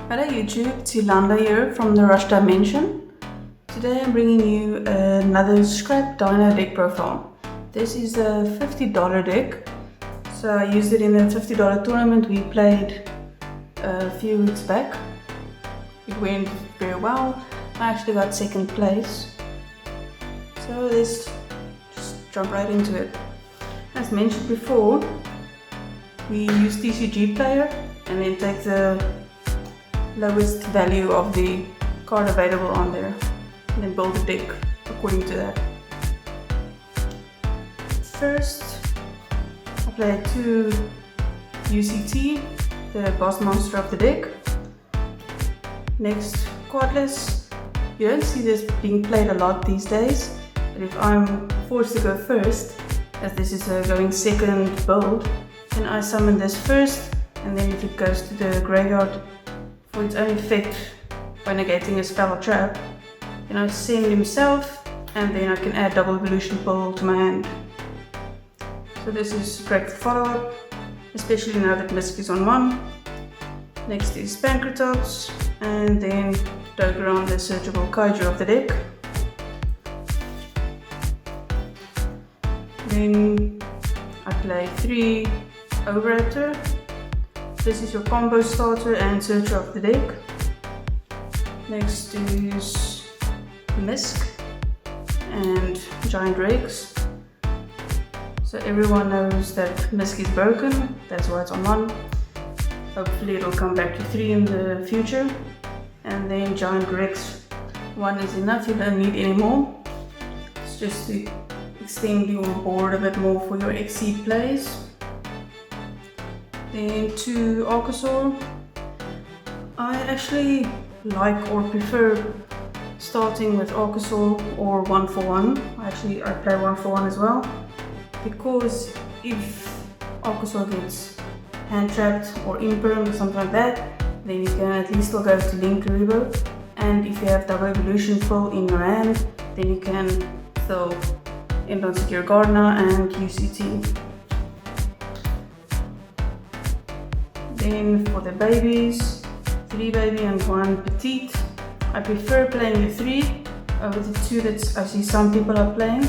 Hello YouTube, it's Yolanda here from the Rush Dimension. Today I'm bringing you another scrap Dino deck profile. This is a $50 deck. So I used it in a $50 tournament we played a few weeks back. It went very well. I actually got second place. So let's just jump right into it. As mentioned before, we use TCG player and then take the lowest value of the card available on there and then build a deck according to that. First, I play 2 UCT, the boss monster of the deck. Next, cardless. You don't see this being played a lot these days, but if I'm forced to go first, as this is a going second build, then I summon this first, and then if it goes to the graveyard for its own effect by negating a spell or trap, then I send himself, and then I can add double evolution pool to my hand. So this is great follow-up, especially now that Misk is on 1. Next is Pancratops, and then Dogeron, the searchable kaiju of the deck. Then I play 3 Oviraptor. This is your combo starter and searcher of the deck. Next is Misk and Giant Rex. So everyone knows that Misk is broken, that's why it's on 1. Hopefully it'll come back to 3 in the future. And then Giant Rex, 1 is enough, you don't need any more. It's just to extend your board a bit more for your XC plays. Then 2 Archosaur. I actually like or prefer starting with Archosaur or 1 for 1. I play 1 for 1 as well, because if Archosaur gets hand trapped or imperm or something like that, then you can at least still go to Link Karibo, and if you have double evolution full in your hand, then you can still end on Secure Gardener and UCT. Then for the babies, 3 baby and 1 petite. I prefer playing the 3 over the 2 that I see some people are playing.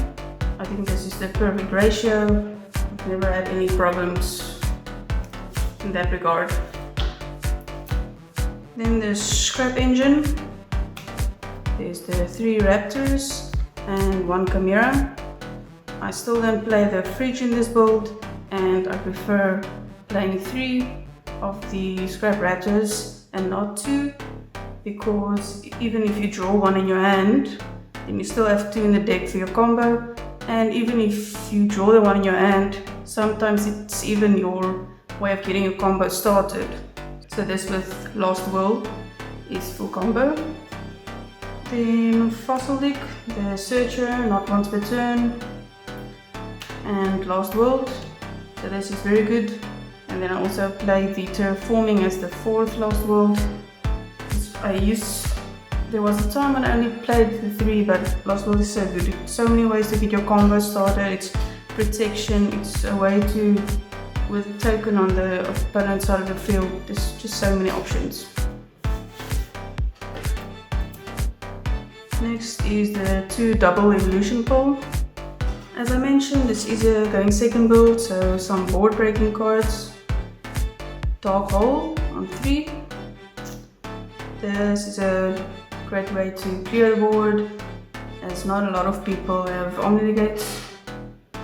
I think this is the perfect ratio. I've never had any problems in that regard. Then there's Scrap Engine. There's the 3 Raptors and 1 Chimera. I still don't play the Fridge in this build, and I prefer playing 3 of the Scrap Raptors and not 2, because even if you draw 1 in your hand, then you still have 2 in the deck for your combo, and even if you draw the 1 in your hand, sometimes it's even your way of getting your combo started. So this with Last World is full combo. Then Fossil Deck, the Searcher, not once per turn, and Last World, so this is very good. And then I also played the Terraforming as the 4th Last World. There was a time when I only played the 3, but Last World is so good. So many ways to get your combo started. It's protection, it's a way to, with a token on the opponent's side of the field, there's just so many options. Next is the 2 double evolution pool. As I mentioned, this is a going second build, so some board breaking cards. Dark Hole on 3. This is a great way to clear the board, as not a lot of people have Omni Negates,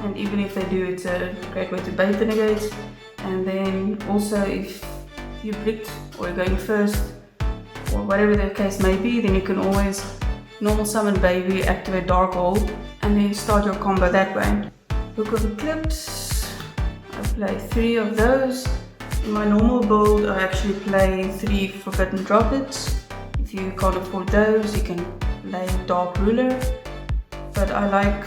and even if they do, it's a great way to bait the negates. And then also if you bricked or you're going first, or whatever the case may be, then you can always normal summon baby, activate Dark Hole, and then start your combo that way. Book of Eclipse, I play 3 of those. In my normal build, I actually play 3 Forbidden Droplets. If you can't afford those, you can play Dark Ruler. But I like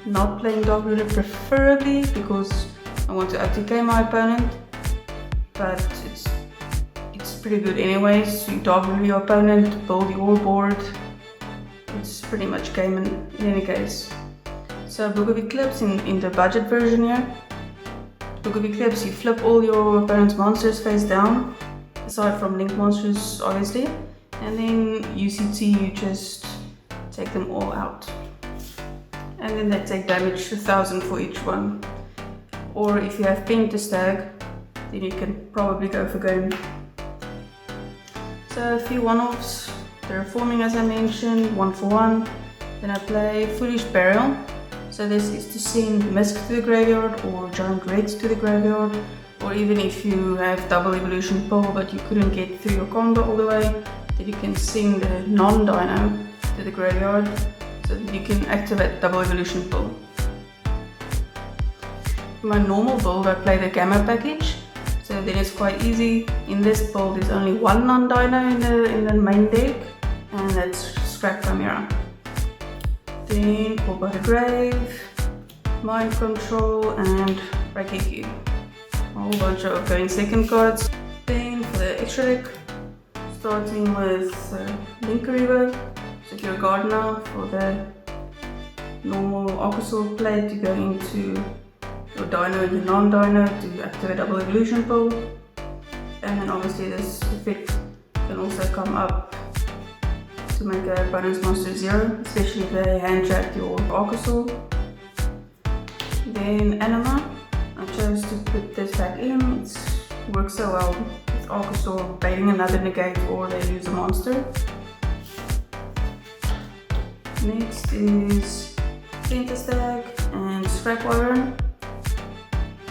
not playing Dark Ruler preferably, because I want to OTK my opponent. But it's pretty good anyways. You Dark Ruler your opponent, build your board. It's pretty much game in any case. So Book of Eclipse in the budget version here. Book of Eclipse, you flip all your opponent's monsters face down, aside from link monsters obviously, and then UCT you just take them all out, and then they take damage 1000 for each one. Or if you have Pentastag, then you can probably go for game. So a few one-offs, terraforming as I mentioned, 1 for 1. Then I play Foolish Burial. So this is to send Mist to the graveyard or Giant Reds to the graveyard, or even if you have double evolution pull but you couldn't get through your combo all the way, then you can send a non-Dino to the graveyard so that you can activate double evolution pull. In my normal build I play the Gamma package, so then it's quite easy. In this build there's only one non-Dino in the main deck, and that's Scrap Chimera. Then Call by the Grave, Mind Control and Raikiki. A whole bunch of going second cards. Then for the extra deck, starting with Link Reaver, Secure Gardener for the normal Archosaur play to go into your Dino and your non-Dino to activate double evolution pull. And then obviously this effect can also come up to make a bonus monster 0, especially if they hand-trap your Archosaur. Then Anima, I chose to put this back in. It works so well with Archosaur baiting another negate or they lose a monster. Next is Pentastag and Scrap Iron.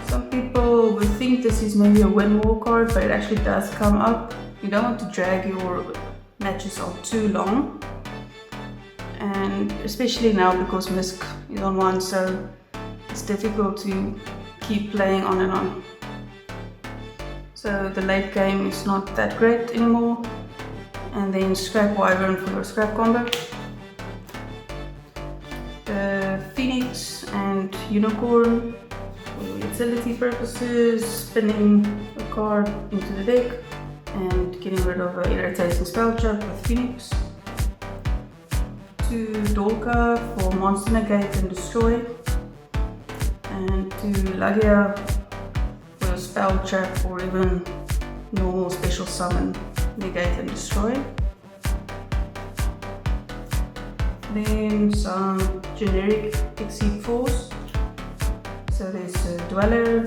Some people would think this is maybe a win more card, but it actually does come up. You don't want to drag your matches on too long, and especially now because Misk is on 1, so it's difficult to keep playing on and on. So the late game is not that great anymore. And then Scrap Wyvern for your scrap combo. The Phoenix and Unicorn for utility purposes, spinning a card into the deck and getting rid of an irritating spell trap with Phoenix. 2 Dolka for monster negate and destroy, and 2 Lagia for a spell trap or even normal special summon, negate and destroy. Then some generic Exceed Force. So there's a Dweller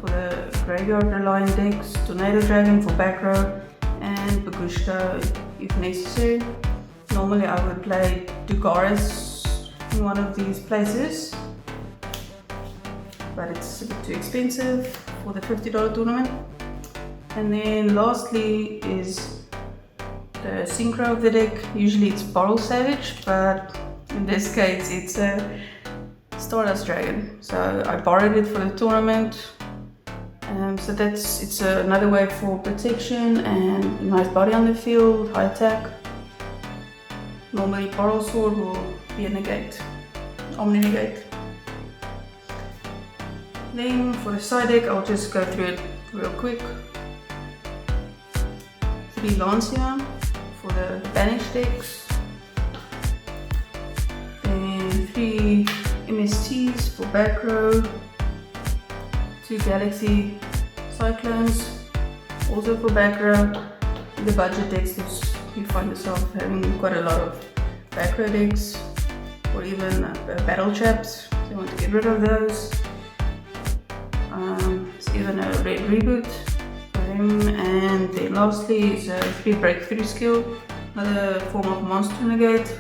for the graveyard relying decks, Tornado Dragon for back row, and Bagushka if necessary. Normally I would play Dugaris in one of these places, but it's a bit too expensive for the $50 tournament. And then lastly is the synchro of the deck. Usually it's Boral Savage, but in this case it's a Stardust Dragon. So I borrowed it for the tournament. So it's another way for protection and a nice body on the field, high attack. Normally Boral Sword will be a negate, Omni negate. Then for the side deck I'll just go through it real quick. 3 Lancia for the banished decks, then 3 MSTs for back row, 2 Galaxy Cyclones also for back row. In the budget decks you find yourself having quite a lot of back row decks or even battle traps, so you want to get rid of those. It's even a red reboot for him. And then lastly is a 3 breakthrough skill, another form of monster negate,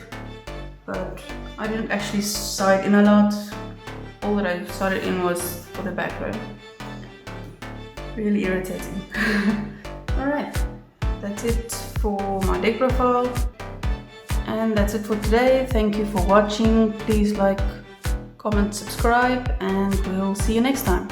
but I didn't actually side in a lot. All that I sided in was for the back row. Really irritating. Alright, that's it for my deck profile, and that's it for today. Thank you for watching. Please like, comment, subscribe, and we'll see you next time.